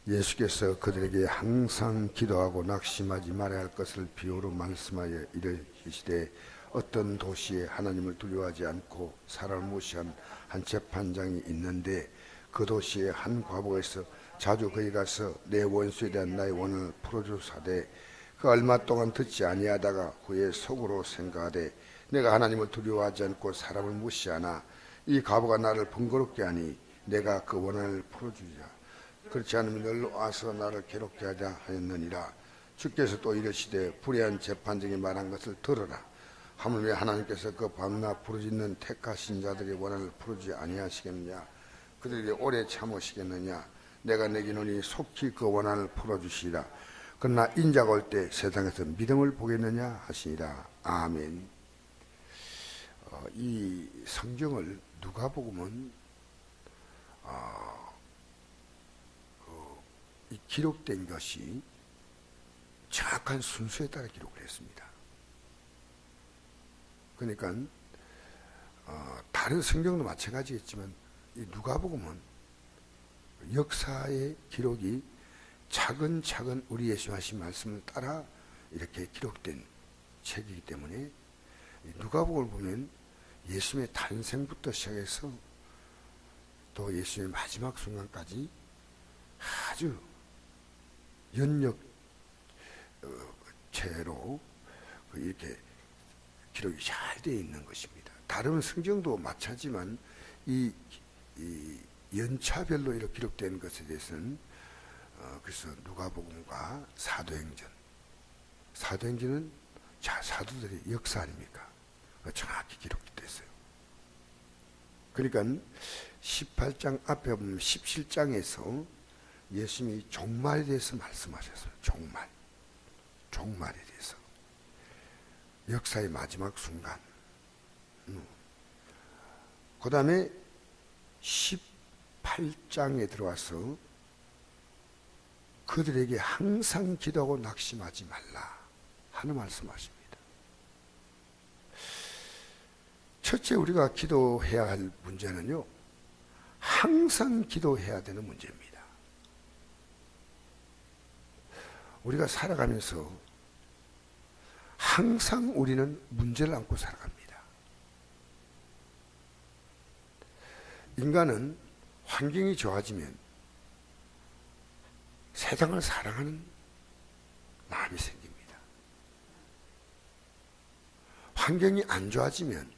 예수께서 그들에게 항상 기도하고 낙심하지 말아야 할 것을 비유로 말씀하여 이르시되 어떤 도시에 하나님을 두려워하지 않고 사람을 무시한 한 재판장이 있는데 그 도시에 한 과부가 있어 자주 거기 가서 내 원수에 대한 나의 원을 풀어주사대 그 얼마 동안 듣지 아니하다가 후에 속으로 생각하되 내가 하나님을 두려워하지 않고 사람을 무시하나 이 과부가 나를 번거롭게 하니 내가 그 원한을 풀어주자. 그렇지 않으면 널 와서 나를 괴롭게 하자 하였느니라. 주께서 또 이르시되 불의한 재판장이 말한 것을 들으라. 하물며 하나님께서 그 밤낮 부르짖는 택하신 자들의 원한을 풀어주지 아니하시겠느냐. 그들이 오래 참으시겠느냐. 내가 내기노니 속히 그 원한을 풀어주시리라. 그러나 인자가 올 때 세상에서 믿음을 보겠느냐 하시니라. 아멘. 이 성경을 누가복음은 이 기록된 것이 정확한 순서에 따라 기록을 했습니다. 그러니까 다른 성경도 마찬가지겠지만 이 누가복음은 역사의 기록이 차근차근 우리 예수 하신 말씀을 따라 이렇게 기록된 책이기 때문에 누가복음을 보면 예수님의 탄생부터 시작해서 또 예수님의 마지막 순간까지 아주 연역체로 이렇게 기록이 잘 되어 있는 것입니다. 다른 성경도 마찬가지지만 이 연차별로 이렇게 기록된 것에 대해서는 그래서 누가복음과 사도행전은 사도들의 역사 아닙니까? 정확히 기록됐어요. 그러니까 18장 앞에 보면 17장에서 예수님이 종말에 대해서 말씀하셨어요. 종말에 대해서. 역사의 마지막 순간. 그 다음에 18장에 들어와서 그들에게 항상 기도하고 낙심하지 말라 하는 말씀하십니다. 첫째 우리가 기도해야 할 문제는요, 항상 기도해야 되는 문제입니다. 우리가 살아가면서 항상 우리는 문제를 안고 살아갑니다. 인간은 환경이 좋아지면 세상을 사랑하는 마음이 생깁니다. 환경이 안 좋아지면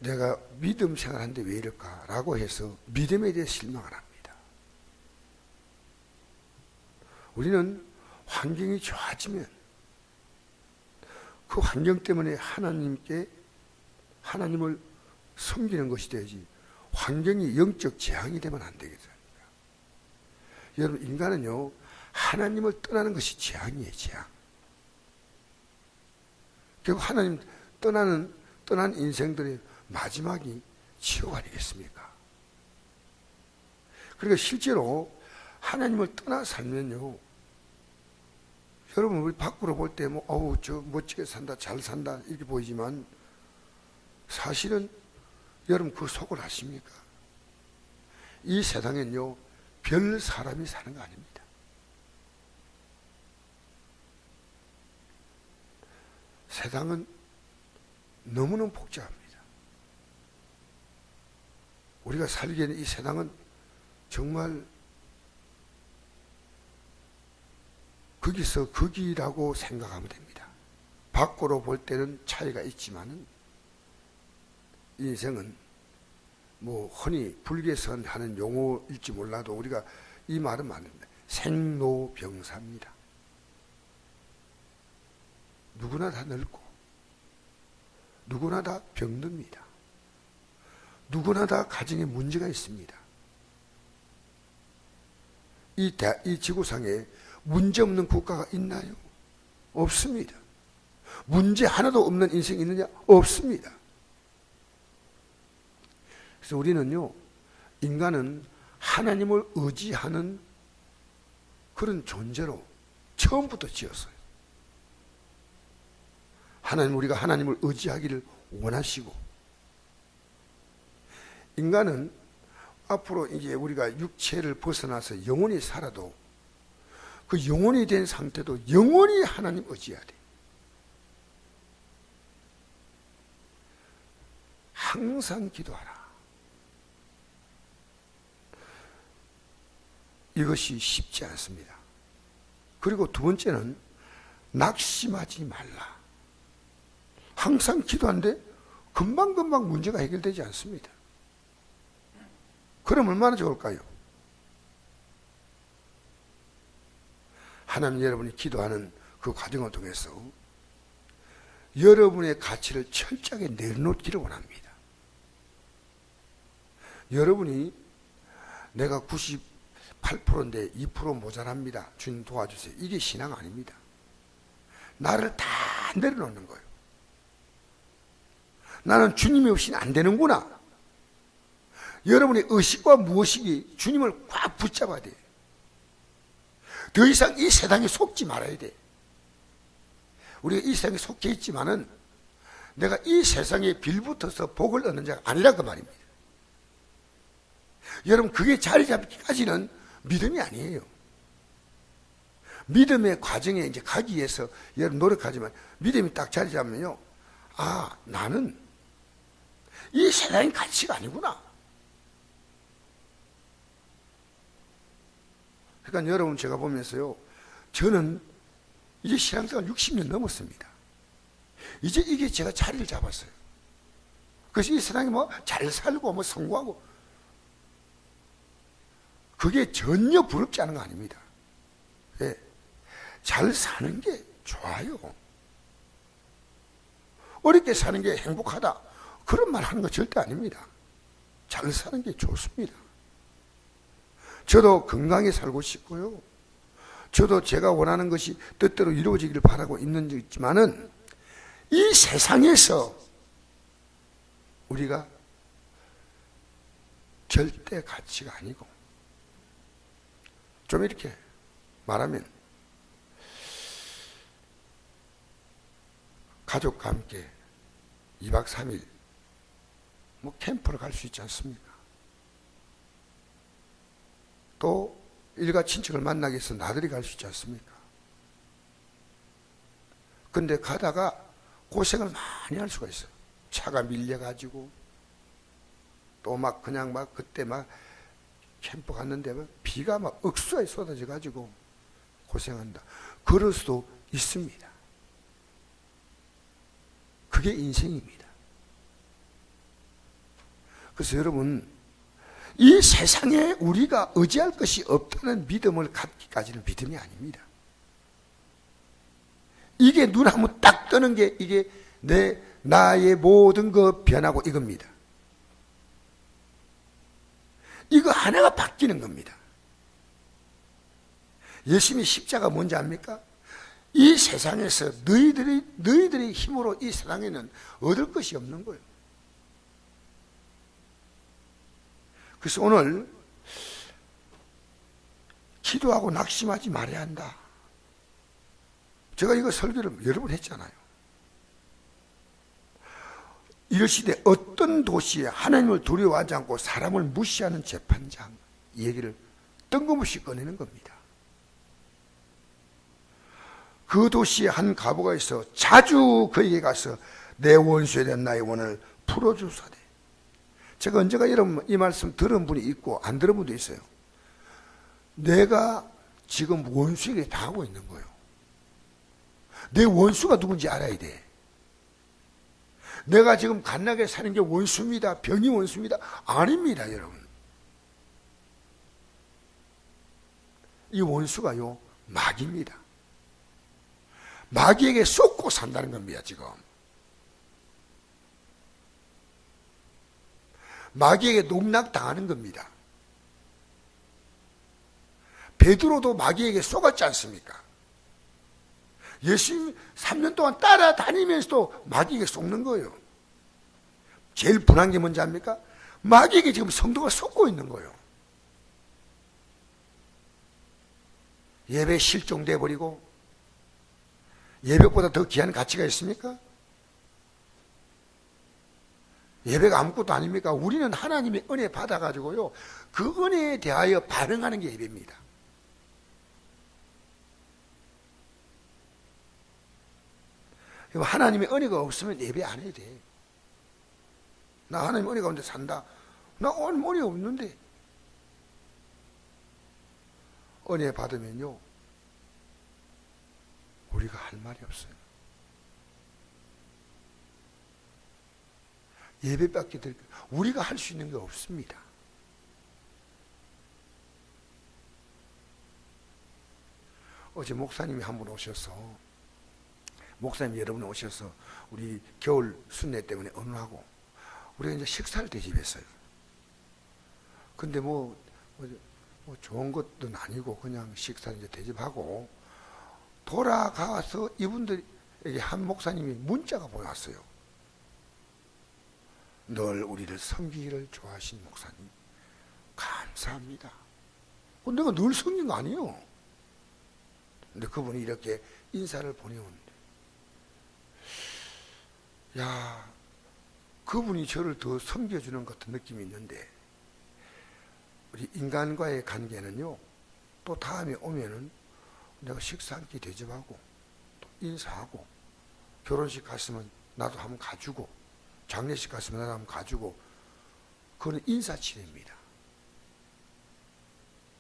내가 믿음 생활하는데 왜 이럴까라고 해서 믿음에 대해 실망을 합니다. 우리는 환경이 좋아지면 그 환경 때문에 하나님을 섬기는 것이 되지 환경이 영적 재앙이 되면 안 되겠습니까? 여러분, 인간은요 하나님을 떠나는 것이 재앙이에요. 재앙. 결국 하나님 떠난 인생들의 마지막이 지옥 아니겠습니까? 그러니까 실제로 하나님을 떠나 살면요, 여러분 우리 밖으로 볼 때 저 멋지게 산다, 잘 산다 이렇게 보이지만 사실은 여러분 그 속을 아십니까? 이 세상엔요 별 사람이 사는 거 아닙니다. 세상은 너무너무 복잡합니다. 우리가 살기에는 이 세상은 정말 거기서 거기라고 생각하면 됩니다. 밖으로 볼 때는 차이가 있지만은 인생은 흔히 불교에서 하는 용어일지 몰라도 우리가 이 말은 맞는다. 생로병사입니다. 누구나 다 늙고 누구나 다 병듭니다. 누구나 다 가정에 문제가 있습니다. 이 지구상에 문제 없는 국가가 있나요? 없습니다. 문제 하나도 없는 인생이 있느냐? 없습니다. 그래서 우리는요, 인간은 하나님을 의지하는 그런 존재로 처음부터 지었어요. 우리가 하나님을 의지하기를 원하시고, 인간은 앞으로 이제 우리가 육체를 벗어나서 영혼이 살아도 그 영혼이 된 상태도 영원히 하나님 의지해야 돼. 항상 기도하라. 이것이 쉽지 않습니다. 그리고 두 번째는 낙심하지 말라. 항상 기도하는데 금방금방 문제가 해결되지 않습니다. 그럼 얼마나 좋을까요? 하나님, 여러분이 기도하는 그 과정을 통해서 여러분의 가치를 철저하게 내려놓기를 원합니다. 여러분이 내가 98%인데 2% 모자랍니다. 주님 도와주세요. 이게 신앙 아닙니다. 나를 다 내려놓는 거예요. 나는 주님이 없이는 안 되는구나. 여러분의 의식과 무의식이 주님을 꽉 붙잡아야 돼. 더 이상 이 세상에 속지 말아야 돼. 우리가 이 세상에 속해 있지만은 내가 이 세상에 빌붙어서 복을 얻는 자가 아니라 그 말입니다. 여러분, 그게 자리 잡기까지는 믿음이 아니에요. 믿음의 과정에 이제 가기 위해서 여러분 노력하지만 믿음이 딱 자리 잡으면요, 아, 나는 이 세상의 가치가 아니구나. 그러니까 여러분, 제가 보면서요, 저는 이제 신앙생활 60년 넘었습니다. 이제 이게 제가 자리를 잡았어요. 그래서 이 세상에 뭐 잘 살고 뭐 성공하고 그게 전혀 부럽지 않은 거 아닙니다. 예. 잘 사는 게 좋아요. 어렵게 사는 게 행복하다, 그런 말 하는 거 절대 아닙니다. 잘 사는 게 좋습니다. 저도 건강히 살고 싶고요, 저도 제가 원하는 것이 뜻대로 이루어지기를 바라고 있지만은 이 세상에서 우리가 절대 가치가 아니고, 좀 이렇게 말하면 가족과 함께 2박 3일 뭐 캠프를 갈 수 있지 않습니까? 또 일가 친척을 만나기 위해서 나들이 갈 수 있지 않습니까? 근데 가다가 고생을 많이 할 수가 있어요. 차가 밀려가지고, 또 막 그냥 막 그때 막 캠프 갔는데 막 비가 막 억수하게 쏟아져 가지고 고생한다. 그럴 수도 있습니다. 그게 인생입니다. 그래서 여러분, 이 세상에 우리가 의지할 것이 없다는 믿음을 갖기까지는 믿음이 아닙니다. 이게 눈 한번 딱 뜨는 게 이게 나의 모든 것 변하고 이겁니다. 이거 하나가 바뀌는 겁니다. 예수님의 십자가 뭔지 압니까? 이 세상에서 너희들의 힘으로 이 세상에는 얻을 것이 없는 거예요. 그래서 오늘 기도하고 낙심하지 말아야 한다. 제가 이거 설교를 여러 번 했잖아요. 이러시되 어떤 도시에 하나님을 두려워하지 않고 사람을 무시하는 재판장, 이 얘기를 뜬금없이 꺼내는 겁니다. 그 도시에 한 과부가 있어 자주 그에게 가서 내 원수에 대한 나의 원을 풀어주사대. 제가 언제가 여러분 이 말씀 들은 분이 있고 안 들은 분도 있어요. 내가 지금 원수에게 당하고 있는 거예요. 내 원수가 누군지 알아야 돼. 내가 지금 갓나게 사는 게 원수입니다, 병이 원수입니다, 아닙니다. 여러분, 이 원수가요 마귀입니다. 마귀에게 쏟고 산다는 겁니다. 지금 마귀에게 농락당하는 겁니다. 베드로도 마귀에게 쏘갔지 않습니까? 예수님 3년 동안 따라다니면서도 마귀에게 속는 거예요. 제일 분한 게 뭔지 압니까? 마귀에게 지금 성도가 속고 있는 거예요. 예배 실종돼 버리고 예배보다 더 귀한 가치가 있습니까? 예배가 아무것도 아닙니까? 우리는 하나님의 은혜 받아가지고요, 그 은혜에 대하여 반응하는 게 예배입니다. 하나님의 은혜가 없으면 예배 안 해도 돼. 나 하나님의 은혜 가운데 산다. 나 오늘 은혜 없는데. 은혜 받으면요, 우리가 할 말이 없어요. 예배밖에 우리가 할 수 있는 게 없습니다. 어제 목사님이 한 분 오셔서, 목사님 여러분 오셔서 우리 겨울 순례 때문에 언하고 우리가 이제 식사를 대접했어요. 근데 뭐 좋은 것도 아니고 그냥 식사를 이제 대접하고 돌아가서 이분들에게 한 목사님이 문자가 보냈어요. 늘 우리를 섬기기를 좋아하신 목사님, 감사합니다. 내가 늘 섬긴 거 아니에요. 근데 그분이 이렇게 인사를 보내오는데, 야, 그분이 저를 더 섬겨주는 것 같은 느낌이 있는데, 우리 인간과의 관계는요, 또 다음에 오면은 내가 식사 한 끼 대접하고 또 인사하고, 결혼식 갔으면 나도 한번 가주고, 장례식 갔으면 나도 한번 가주고, 그거는 인사치레입니다.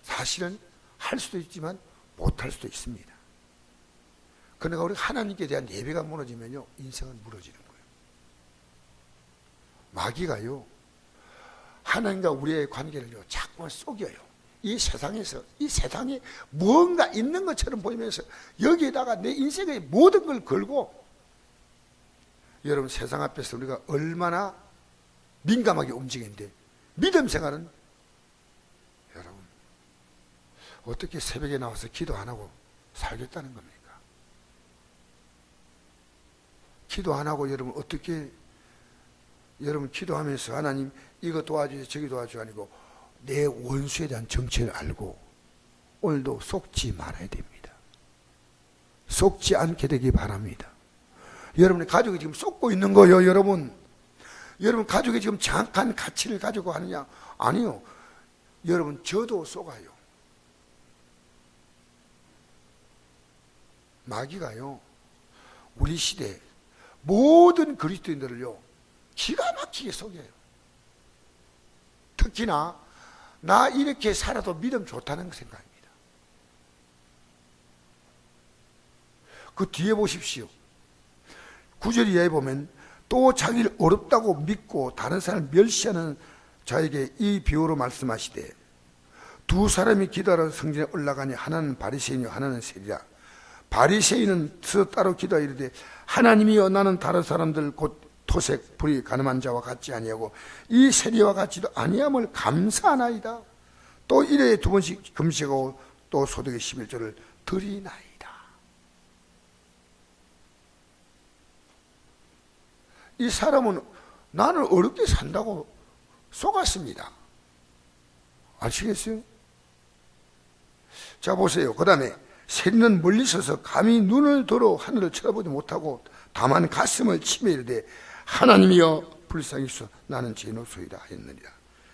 사실은 할 수도 있지만 못할 수도 있습니다. 그러니까 우리가 하나님께 대한 예배가 무너지면요, 인생은 무너지는 거예요. 마귀가요, 하나님과 우리의 관계를요, 자꾸만 속여요. 이 세상에 뭔가 있는 것처럼 보이면서 여기에다가 내 인생의 모든 걸 걸고, 여러분 세상 앞에서 우리가 얼마나 민감하게 움직이는데, 믿음 생활은 여러분 어떻게 새벽에 나와서 기도 안 하고 살겠다는 겁니까? 기도 안 하고 여러분 어떻게, 여러분 기도하면서 하나님 이거 도와주세요 저기 도와주세요 아니고 내 원수에 대한 정체를 알고 오늘도 속지 말아야 됩니다. 속지 않게 되기 바랍니다. 여러분의 가족이 지금 속고 있는 거예요. 여러분 가족이 지금 정확한 가치를 가지고 하느냐? 아니요. 여러분 저도 속아요. 마귀가요, 우리 시대 모든 그리스도인들을요 기가 막히게 속여요. 특히나 나 이렇게 살아도 믿음 좋다는 생각입니다. 그 뒤에 보십시오. 9절 이하에 보면, 또 자기를 어렵다고 믿고 다른 사람을 멸시하는 자에게 이 비유로 말씀하시되, 두 사람이 기도하러 성전에 올라가니 하나는 바리새인이요 하나는 세리라. 바리새인은 스스로 따로 기도하여 이르되, 하나님이여 나는 다른 사람들 곧 토색, 불의, 가늠한 자와 같지 아니하고 이 세리와 같지도 아니함을 감사하나이다. 또 일회에 2번씩 금식하고 또 소득의 11조를 드리나이다. 이 사람은 나는 어렵게 산다고 속았습니다. 아시겠어요? 자 보세요. 그 다음에 세리는 멀리 서서 감히 눈을 들어 하늘을 쳐다보지 못하고 다만 가슴을 치며 이르되, 하나님이여 불쌍히 여기서 나는 죄노소이다 했느니라.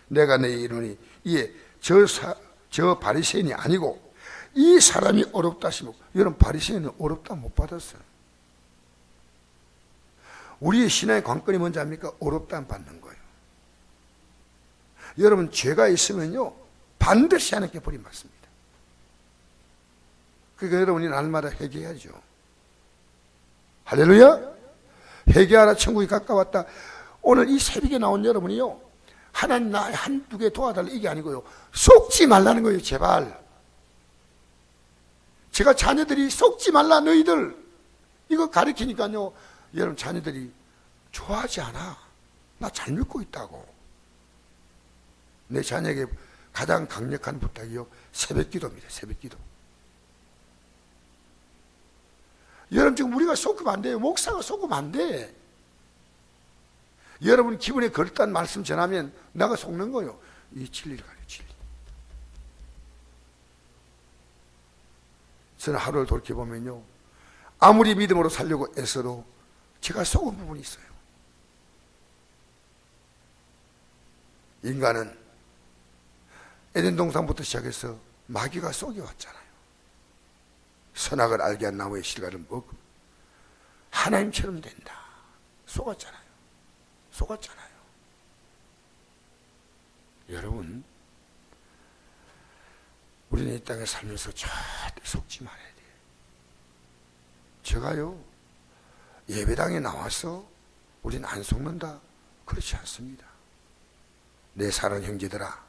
내가 너희 이르노니 이에 저 바리새인이 아니고 이 사람이 어렵다 하시고, 여러분 바리새인은 어렵다 못 받았어요. 우리의 신앙의 관건이 뭔지 압니까? 어렵다 안 받는 거예요. 여러분 죄가 있으면요 반드시 하나님께 벌이 맞습니다. 그러니까 여러분이 날마다 회개해야죠. 할렐루야. 회개하라 천국이 가까웠다. 오늘 이 새벽에 나온 여러분이요, 하나님 나 한두 개 도와달라 이게 아니고요, 속지 말라는 거예요. 제발. 제가 자녀들이 속지 말라 너희들 이거 가르치니까요, 여러분 자녀들이 좋아하지 않아. 나 잘 믿고 있다고. 내 자녀에게 가장 강력한 부탁이요, 새벽 기도입니다. 새벽 기도. 여러분 지금 우리가 속으면 안 돼요. 목사가 속으면 안 돼. 여러분 기분에 걸렸다는 말씀 전하면 내가 속는 거예요. 이 진리를 가려, 진리. 저는 하루를 돌이켜보면요, 아무리 믿음으로 살려고 애써도 제가 속은 부분이 있어요. 인간은 에덴 동산부터 시작해서 마귀가 속여왔잖아요. 선악을 알게 한 나무의 실과를 먹고 하나님처럼 된다. 속았잖아요. 여러분, 우리는 이 땅에 살면서 절대 속지 말아야 돼요. 제가요, 예배당에 나와서 우리는 안 속는다. 그렇지 않습니다. 내 사랑 형제들아,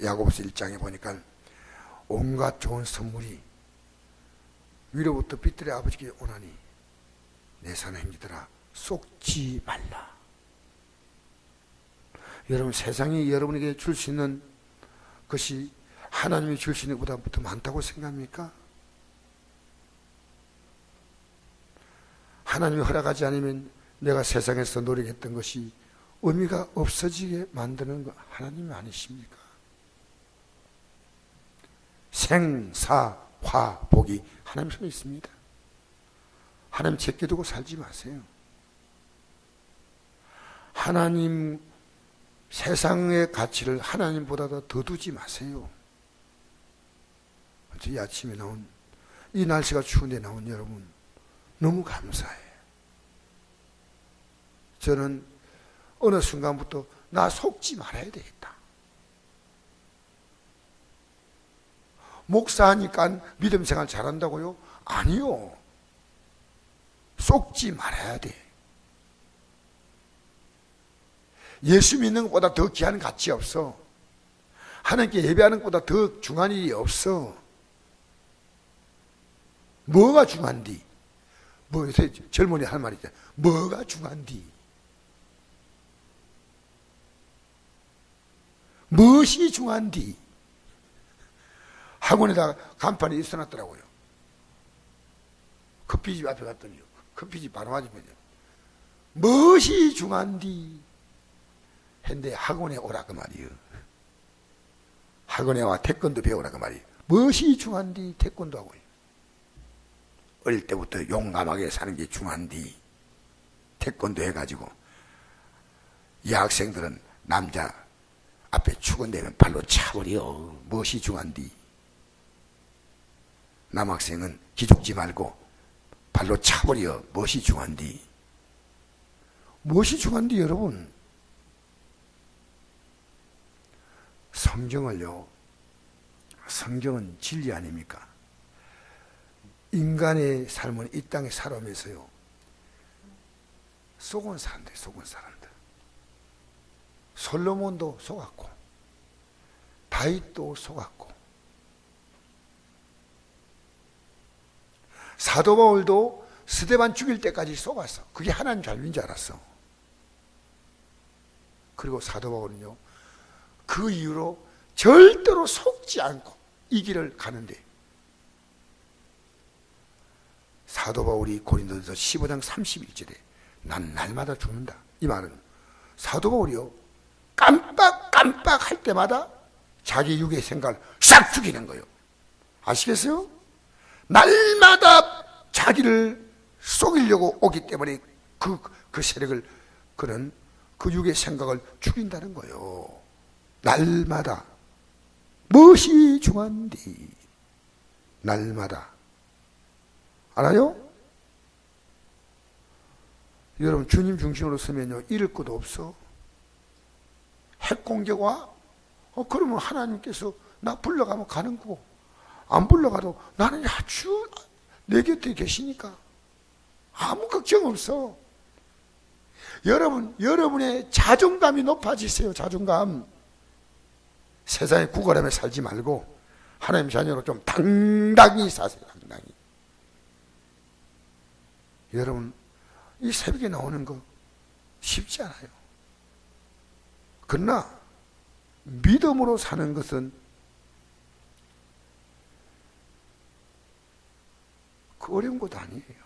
야고보서 1장에 보니까 온갖 좋은 선물이 위로부터 빛들의 아버지께 오나니 내 사랑 형제들아 속지 말라. 여러분, 세상이 여러분에게 줄 수 있는 것이 하나님이 줄 수 있는 것보다 더 많다고 생각합니까? 하나님이 허락하지 않으면 내가 세상에서 노력했던 것이 의미가 없어지게 만드는 거 하나님이 아니십니까? 생사화복이 하나님 손에 있습니다. 하나님 제껴두고 살지 마세요. 하나님, 세상의 가치를 하나님보다 더 두지 마세요. 이 아침에 나온, 이 날씨가 추운데 나온 여러분 너무 감사해요. 저는 어느 순간부터 나 속지 말아야 되겠다. 목사하니까 믿음 생활 잘한다고요? 아니요. 속지 말아야 돼. 예수 믿는 것보다 더 귀한 가치 없어. 하나님께 예배하는 것보다 더 중요한 일이 없어. 뭐가 중요한디? 뭐 요새 젊은이 할 말이 있잖아. 뭐가 중요한디? 무엇이 중요한디? 학원에다가 간판이 있어놨더라고요. 커피집 앞에 갔더니 커피집 바로 맞으면요, 무엇이 중요한디? 했는데 학원에 오라 그 말이요. 학원에 와 태권도 배우라 그 말이요. 무엇이 중요한디? 태권도 하고요. 어릴 때부터 용감하게 사는 게 중요한디 태권도 해가지고, 이 학생들은 남자 앞에 축원되면 발로 차버려. 무엇이 중요한디? 남학생은 기죽지 말고 발로 차버려. 무엇이 중요한디? 무엇이 중요한디 여러분? 성경을요, 성경은 진리 아닙니까? 인간의 삶은 이 땅에 살아오면서요, 속은 사람들. 솔로몬도 속았고 다윗도 속았고 사도 바울도 스데반 죽일 때까지 속았어. 그게 하나님 잘못인 줄 알았어. 그리고 사도 바울은요, 그 이후로 절대로 속지 않고 이 길을 가는데, 사도 바울이 고린도전서 15장 31절에 난 날마다 죽는다, 이 말은 사도 바울이요, 깜빡 할 때마다 자기 육의 생각을 싹 죽이는 거예요. 아시겠어요? 날마다 자기를 속이려고 오기 때문에 그 세력을, 그런 그 육의 생각을 죽인다는 거예요. 날마다. 무엇이 중요한디? 날마다. 알아요? 여러분, 주님 중심으로 서면요, 잃을 것도 없어. 핵공격 와? 그러면 하나님께서 나 불러가면 가는 거고, 안 불러가도 나는 아주 내 곁에 계시니까 아무 걱정 없어. 여러분의 자존감이 높아지세요. 자존감. 세상에 구걸하며 살지 말고 하나님 자녀로 좀 당당히 사세요. 당당히. 여러분, 이 새벽에 나오는 거 쉽지 않아요. 그러나 믿음으로 사는 것은 그 어려운 것도 아니에요.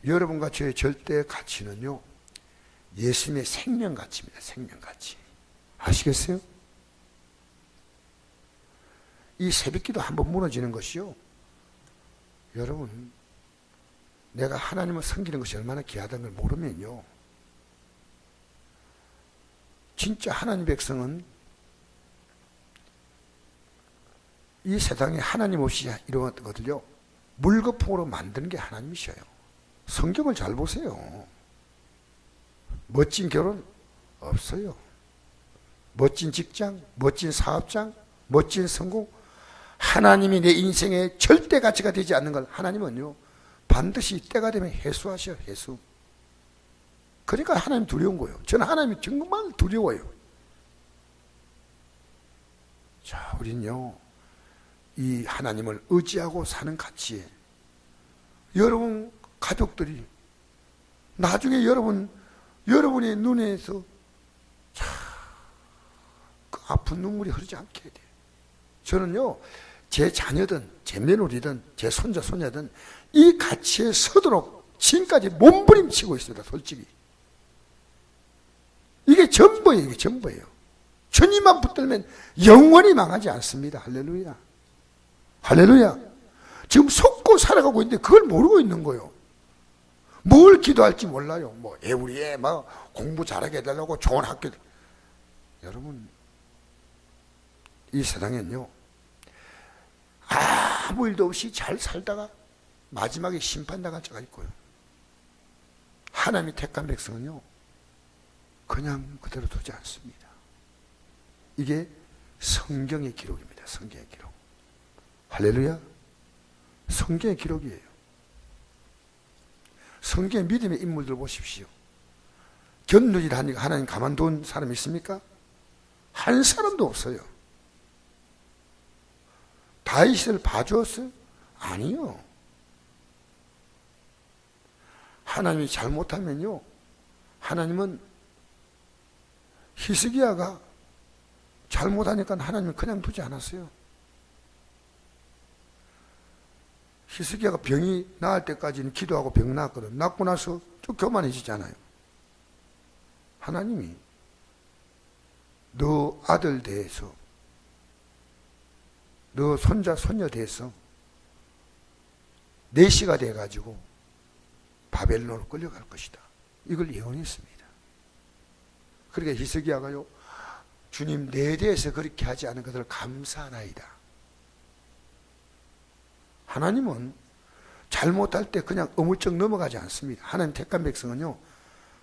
여러분과 저의 절대 가치는요, 예수님의 생명가치입니다. 생명가치. 아시겠어요? 이 새벽기도 한번 무너지는 것이요, 여러분, 내가 하나님을 섬기는 것이 얼마나 귀하다는 걸 모르면요, 진짜 하나님 백성은 이 세상에 하나님 없이 이루어졌거든요. 물거품으로 만드는 게 하나님이셔요. 성경을 잘 보세요. 멋진 결혼 없어요. 멋진 직장, 멋진 사업장, 멋진 성공, 하나님이 내 인생의 절대 가치가 되지 않는 걸 하나님은요 반드시 때가 되면 해수하셔. 해수. 그러니까 하나님 두려운 거예요. 저는 하나님이 정말 두려워요. 자, 우린요 이 하나님을 의지하고 사는 가치에 여러분 가족들이 나중에 여러분의 눈에서 그 아픈 눈물이 흐르지 않게 해야 돼요. 저는요 제 자녀든 제 며느리든 제 손자 손녀든 이 가치에 서도록 지금까지 몸부림치고 있습니다. 솔직히 이게 전부예요. 이게 전부예요. 주님만 붙들면 영원히 망하지 않습니다. 할렐루야. 할렐루야. 지금 속고 살아가고 있는데 그걸 모르고 있는 거예요. 뭘 기도할지 몰라요. 뭐 우리 애 막 공부 잘하게 해달라고 좋은 학교. 여러분 이 세상엔요 아무 일도 없이 잘 살다가 마지막에 심판당할 자가 있고요. 하나님이 택한 백성은요 그냥 그대로 두지 않습니다. 이게 성경의 기록입니다. 성경의 기록. 할렐루야. 성경의 기록이에요. 성경의 믿음의 인물들 보십시오. 견눈질 하니까 하나님 가만둔 사람 있습니까? 한 사람도 없어요. 다윗을 봐주었어요? 아니요. 하나님이 잘못하면요 하나님은 히스기야가 잘못하니까 하나님은 그냥 두지 않았어요. 히스기야가 병이 나을 때까지는 기도하고 병 나았거든. 낫고 나서 좀 교만해지잖아요. 하나님이 너 아들 대해서 너 손자 손녀 대해서 내시가 돼가지고 바벨론으로 끌려갈 것이다. 이걸 예언했습니다. 그러니까 히스기야가요 주님 내 대해서 그렇게 하지 않은 것을 감사하나이다. 하나님은 잘못할 때 그냥 어물쩍 넘어가지 않습니다. 하나님 택한 백성은요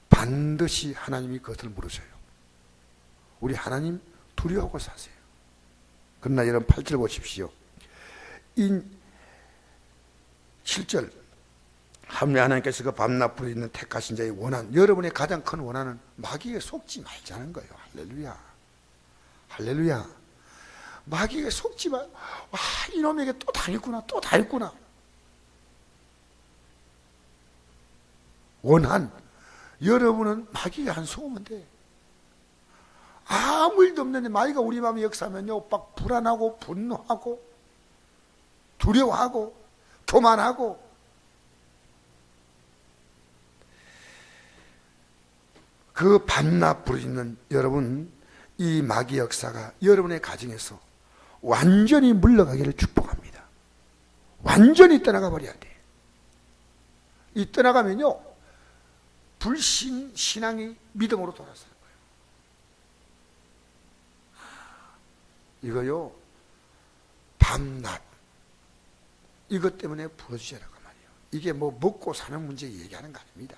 반드시 하나님이 그것을 물으셔요. 우리 하나님 두려워하고 사세요. 그러나 여러분 8절 보십시오. 7절 하나님께서 그 밤낮 불에 있는 택하신 자의 원한, 여러분의 가장 큰 원한은 마귀에 속지 말자는 거예요. 할렐루야. 할렐루야. 마귀에 속지 말. 와, 이놈에게 또 당했구나, 또 당했구나. 원한. 여러분은 마귀가 안 속으면 돼. 아무 일도 없는데 마귀가 우리 마음에 역사하면요, 막 불안하고 분노하고 두려워하고 교만하고. 그 밤낮 부르짖는 여러분, 이 마귀 역사가 여러분의 가정에서 완전히 물러가기를 축복합니다. 완전히 떠나가 버려야 돼. 이 떠나가면요 불신 신앙이 믿음으로 돌아서는 거예요. 이거요 밤낮 이것 때문에 부러지라고 말이에요. 이게 뭐 먹고 사는 문제 얘기하는 거 아닙니다.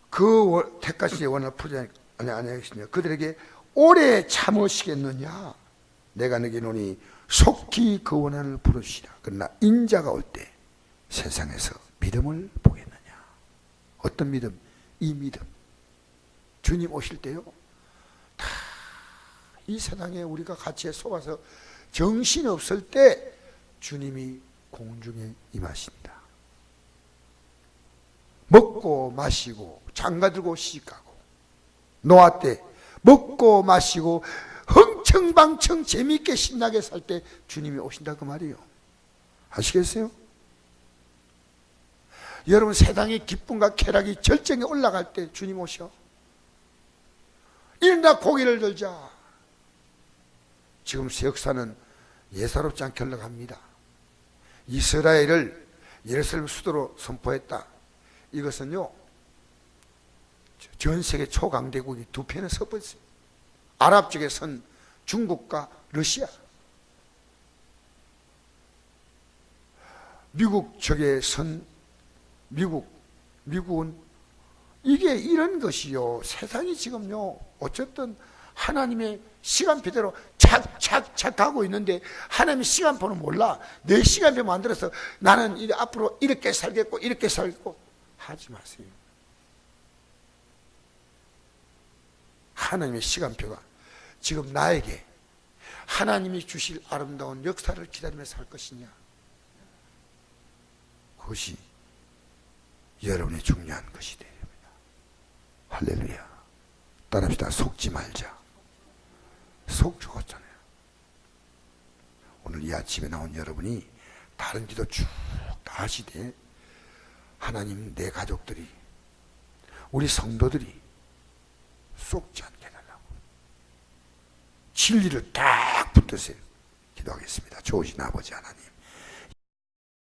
그 택하신 원을 풀지 아니하시며 그들에게 오래 참으시겠느냐. 내가 너희노니 속히 그 원한을 부르시라. 그러나 인자가 올 때 세상에서 믿음을 보겠느냐. 어떤 믿음? 이 믿음. 주님 오실 때요 다 이 세상에 우리가 가치에 속아서 정신이 없을 때 주님이 공중에 임하신다. 먹고 마시고 장가들고 시집가고 노아 때 먹고 마시고 흥청방청 재미있게 신나게 살 때 주님이 오신다 그 말이에요. 아시겠어요? 여러분 세상의 기쁨과 쾌락이 절정에 올라갈 때 주님 오셔. 일어나 고개를 들자. 지금 역사는 예사롭지 않게 흘러갑니다. 이스라엘을 예루살렘 수도로 선포했다. 이것은요 전 세계 초강대국이 두 편에 서버렸어요. 아랍 쪽에 선 중국과 러시아, 미국 쪽에 선 미국은 이게 이런 것이요. 세상이 지금요, 어쨌든 하나님의 시간표대로 착착착 가고 있는데 하나님의 시간표는 몰라. 내 시간표 만들어서 나는 앞으로 이렇게 살겠고 이렇게 살겠고 하지 마세요. 하나님의 시간표가 지금 나에게 하나님이 주실 아름다운 역사를 기다리며 살 것이냐, 그것이 여러분의 중요한 것이 됩니다. 할렐루야. 따라합시다. 속지 말자. 속 죽었잖아요. 오늘 이 아침에 나온 여러분이 다른 기도 쭉 다 하시되, 하나님, 내 가족들이, 우리 성도들이 속지 않게 해달라고 진리를 딱 붙드세요. 기도하겠습니다. 좋으신 아버지 하나님,